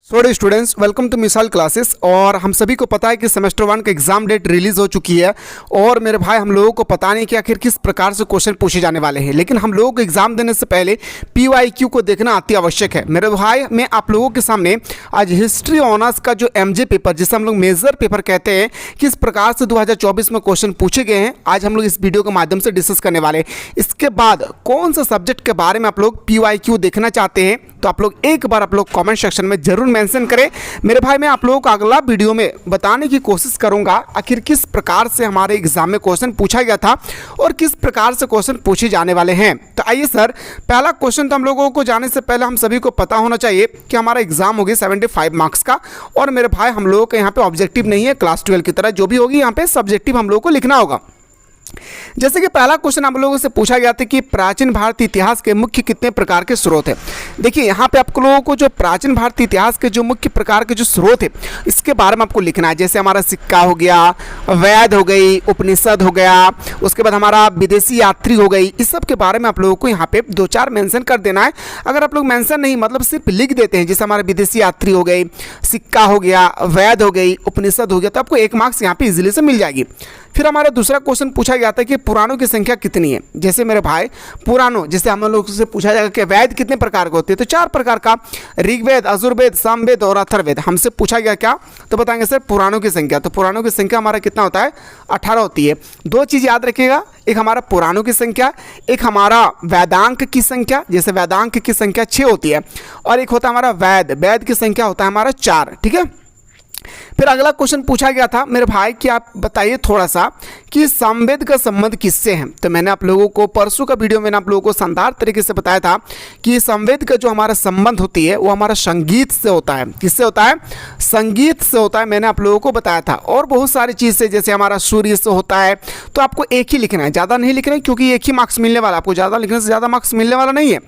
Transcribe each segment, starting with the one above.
So students, welcome to missile classes. और हम सभी को पता है कि सेमेस्टर 1 का एग्जाम डेट रिलीज हो चुकी है। और मेरे भाई, हम लोगों को पता नहीं कि आखिर किस प्रकार से क्वेश्चन पूछे जाने वाले हैं, लेकिन हम लोगों को एग्जाम देने से पहले PYQ को देखना अति आवश्यक है। मेरे भाई, मैं आप लोगों के सामने आज हिस्ट्री ऑनर्स का जो MJ पेपर, जिसे हम लोग मेजर पेपर कहते हैं, किस प्रकार से 2024 में क्वेश्चन पूछे गए हैं, आज हम लोग इस वीडियो के माध्यम से डिस्कस करने वाले हैं। इसके बाद कौन सा सब्जेक्ट के बारे में आप लोग PYQ देखना चाहते हैं, तो आप लोग एक बार आप लोग कमेंट सेक्शन में जरूर मेंशन करें। मेरे भाई, मैं आप लोगों को अगला वीडियो में बताने की कोशिश करूंगा आखिर किस प्रकार से हमारे एग्जाम में क्वेश्चन पूछा गया था और किस प्रकार से क्वेश्चन पूछे जाने वाले हैं। तो आइए सर, पहला क्वेश्चन तो हम लोगों को जाने से पहले हम सभी को पता होना चाहिए कि हमारा एग्जाम होगी 75 मार्क्स का। और मेरे भाई, हम लोगों के यहाँ पे ऑब्जेक्टिव नहीं है क्लास 12 की तरह, जो भी होगी यहाँ पे सब्जेक्टिव हम लोगों को लिखना होगा। जैसे कि पहला क्वेश्चन हम लोगों से पूछा गया था कि प्राचीन भारतीय इतिहास के मुख्य कितने प्रकार के स्रोत हैं। देखिए, यहाँ पे आप लोगों को जो प्राचीन भारतीय इतिहास के जो मुख्य प्रकार के जो स्रोत है, इसके बारे में आपको लिखना है। जैसे हमारा सिक्का हो गया, वेद हो गई, उपनिषद हो गया, उसके बाद हमारा विदेशी यात्री हो गई। इस सब के बारे में आप लोगों को यहाँ पे 2-4 मेंशन कर देना है। अगर आप लोग मेंशन नहीं, मतलब सिर्फ लिख देते हैं, जैसे हमारा विदेशी यात्री हो गई, सिक्का हो गया, वेद हो गई, उपनिषद हो गया, तो आपको 1 मार्क्स यहाँ पे इजीली से मिल जाएगी। फिर हमारा दूसरा क्वेश्चन पूछा गया था कि पुराणों की संख्या कितनी है। जैसे मेरे भाई, पुराणों, जैसे हम लोग से पूछा जाएगा कि वेद कितने प्रकार के होते हैं, तो 4 प्रकार का, ऋग्वेद, यजुर्वेद, सामवेद और अथर्ववेद। हमसे पूछा गया क्या, तो बताएंगे सर पुराणों की संख्या। तो पुराणों की संख्या हमारा कितना होता है, 18 होती है। 2 चीज़ याद रखिएगा, एक हमारा पुराणों की संख्या, एक हमारा वेदांक की संख्या। जैसे वेदांक की संख्या 6 होती है, और एक होता है हमारा वेद, वेद की संख्या होता है हमारा 4। ठीक है। फिर अगला क्वेश्चन पूछा गया था मेरे भाई कि आप बताइए थोड़ा सा कि सामवेद का संबंध किससे है। तो मैंने आप लोगों को परसों का वीडियो में आप लोगों को शानदार तरीके से बताया था कि सामवेद का जो हमारा संबंध होती है वो हमारा संगीत से होता है। किससे होता है, संगीत से होता है, मैंने आप लोगों को बताया था। और बहुत सारी चीज़ से, जैसे हमारा सूर्य से होता है। तो आपको एक ही लिखना है, ज़्यादा नहीं लिखना है, क्योंकि एक ही मार्क्स मिलने वाला, आपको ज़्यादा लिखने से ज़्यादा मार्क्स मिलने वाला नहीं है।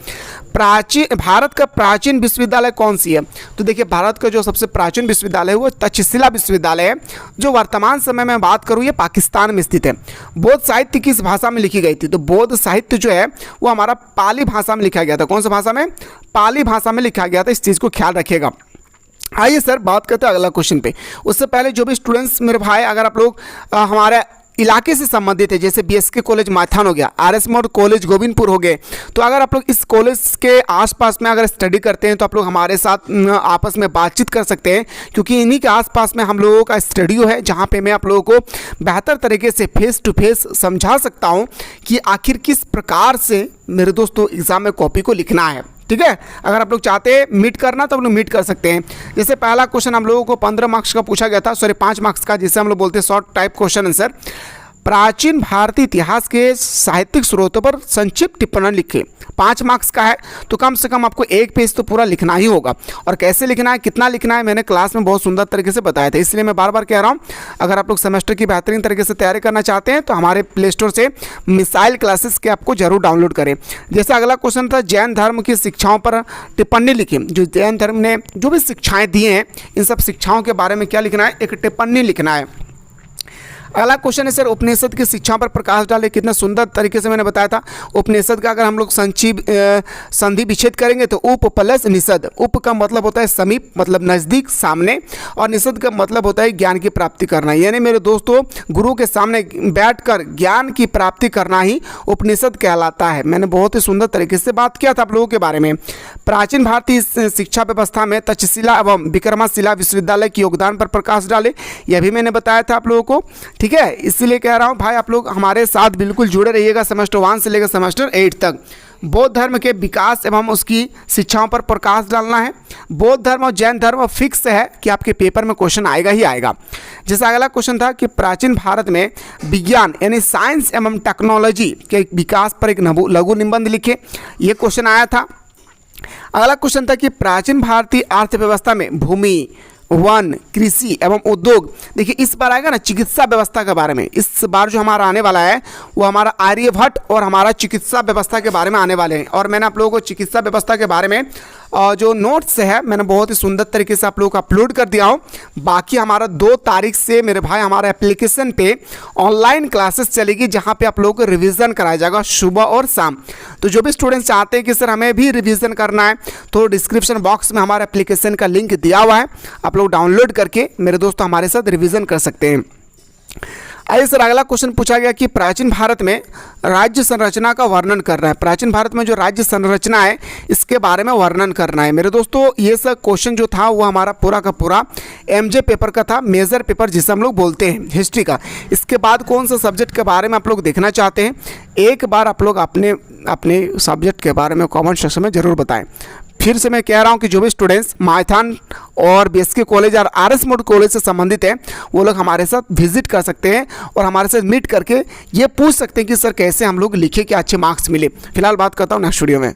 भारत का प्राचीन विश्वविद्यालय कौन सी है। तो देखिए, भारत का जो सबसे प्राचीन विश्वविद्यालय है वो तक्षशिला विश्वविद्यालय है, जो वर्तमान समय में बात करूँ ये पाकिस्तान में स्थित है। बौद्ध साहित्य किस भाषा में लिखी गई थी। तो बौद्ध साहित्य जो है वो हमारा पाली भाषा में लिखा गया था। कौन सा भाषा में, पाली भाषा में लिखा गया था। इस चीज़ को ख्याल रखिएगा। आइए सर, बात करते हैं अगला क्वेश्चन पे। उससे पहले जो भी स्टूडेंट्स मेरे भाई, अगर आप लोग हमारे इलाके से संबंधित है, जैसे BSK कॉलेज माथान हो गया, RS मोड कॉलेज गोविंदपुर हो गए, तो अगर आप लोग इस कॉलेज के आसपास में अगर स्टडी करते हैं तो आप लोग हमारे साथ आपस में बातचीत कर सकते हैं, क्योंकि इन्हीं के आसपास में हम लोगों का स्टूडियो है, जहां पे मैं आप लोगों को बेहतर तरीके से फेस टू फेस समझा सकता हूं कि आखिर किस प्रकार से मेरे दोस्तों एग्ज़ाम में कॉपी को लिखना है। ठीक है। अगर आप लोग चाहते हैं मीट करना तो आप लोग मीट कर सकते हैं। जैसे पहला क्वेश्चन हम लोगों को 15 मार्क्स का पूछा गया था, सॉरी 5 मार्क्स का, जिसे हम लोग बोलते हैं शॉर्ट टाइप क्वेश्चन आंसर। प्राचीन भारतीय इतिहास के साहित्यिक स्रोतों पर संक्षिप्त टिप्पणी लिखें। 5 मार्क्स का है, तो कम से कम आपको 1 पेज तो पूरा लिखना ही होगा। और कैसे लिखना है, कितना लिखना है, मैंने क्लास में बहुत सुंदर तरीके से बताया था, इसलिए मैं बार बार कह रहा हूँ, अगर आप लोग सेमेस्टर की बेहतरीन तरीके से तैयारी करना चाहते हैं तो हमारे प्ले स्टोर से मिसाइल क्लासेस के आपको जरूर डाउनलोड करें। जैसे अगला क्वेश्चन था, जैन धर्म की शिक्षाओं पर टिप्पणी लिखें। जो जैन धर्म ने जो भी शिक्षाएँ दी हैं, इन सब शिक्षाओं के बारे में क्या लिखना है, एक टिप्पणी लिखना है। अगला क्वेश्चन है सर, उपनिषद की शिक्षाओं पर प्रकाश डाले। कितना सुंदर तरीके से मैंने बताया था। उपनिषद का अगर हम लोग संधि विच्छेद करेंगे तो उप प्लस निषद। उप का मतलब होता है समीप, मतलब नज़दीक, सामने, और निषद का मतलब होता है ज्ञान की प्राप्ति करना। यानी मेरे दोस्तों, गुरु के सामने बैठकर ज्ञान की प्राप्ति करना ही उपनिषद कहलाता है। मैंने बहुत ही सुंदर तरीके से बात किया था आप लोगों के बारे में। प्राचीन भारतीय शिक्षा व्यवस्था में तक्षशिला एवं विक्रमशिला विश्वविद्यालय के योगदान पर प्रकाश डाले। यह भी मैंने बताया था आप लोगों को। ठीक है, इसलिए कह रहा हूँ भाई, आप लोग हमारे साथ बिल्कुल जुड़े रहिएगा सेमेस्टर 1 से लेकर सेमेस्टर 8 तक। बौद्ध धर्म के विकास एवं उसकी शिक्षाओं पर प्रकाश डालना है। बौद्ध धर्म और जैन धर्म फिक्स है कि आपके पेपर में क्वेश्चन आएगा ही आएगा। जैसे अगला क्वेश्चन था कि प्राचीन भारत में विज्ञान यानी साइंस एवं टेक्नोलॉजी के विकास पर एक लघु निबंध लिखे। ये क्वेश्चन आया था। अगला क्वेश्चन था कि प्राचीन भारतीय अर्थव्यवस्था में भूमि, वन, कृषि एवं उद्योग। देखिए, इस बार आएगा ना चिकित्सा व्यवस्था के बारे में। इस बार जो हमारा आने वाला है वो हमारा आर्यभट्ट और हमारा चिकित्सा व्यवस्था के बारे में आने वाले हैं। और मैंने आप लोगों को चिकित्सा व्यवस्था के बारे में जो नोट्स है मैंने बहुत ही सुंदर तरीके से आप लोगों को अपलोड कर दिया हूँ। बाकी हमारा 2 तारीख से मेरे भाई हमारा एप्लीकेशन पे ऑनलाइन क्लासेस चलेगी, जहाँ पे आप लोगों को रिवीजन कराया जाएगा सुबह और शाम। तो जो भी स्टूडेंट्स चाहते हैं कि सर हमें भी रिवीजन करना है, तो डिस्क्रिप्शन बॉक्स में हमारे एप्लीकेशन का लिंक दिया हुआ है, आप लोग डाउनलोड करके मेरे दोस्तों हमारे साथ रिवीजन कर सकते हैं। आइए सर, अगला क्वेश्चन पूछा गया कि प्राचीन भारत में राज्य संरचना का वर्णन करना है। प्राचीन भारत में जो राज्य संरचना है इसके बारे में वर्णन करना है। मेरे दोस्तों ये सब क्वेश्चन जो था वो हमारा पूरा का पूरा एमजे पेपर का था, मेजर पेपर जिसे हम लोग बोलते हैं हिस्ट्री का। इसके बाद कौन सा सब्जेक्ट के बारे में आप लोग देखना चाहते हैं, एक बार आप लोग अपने सब्जेक्ट के बारे में कमेंट सेक्शन में ज़रूर बताएं। फिर से मैं कह रहा हूं कि जो भी स्टूडेंट्स माइथन और बीएसके कॉलेज और आरएस मोड कॉलेज से संबंधित हैं वो लोग हमारे साथ विजिट कर सकते हैं और हमारे साथ मीट करके ये पूछ सकते हैं कि सर कैसे हम लोग लिखे कि अच्छे मार्क्स मिले। फिलहाल बात करता हूं नेक्स्ट वीडियो में।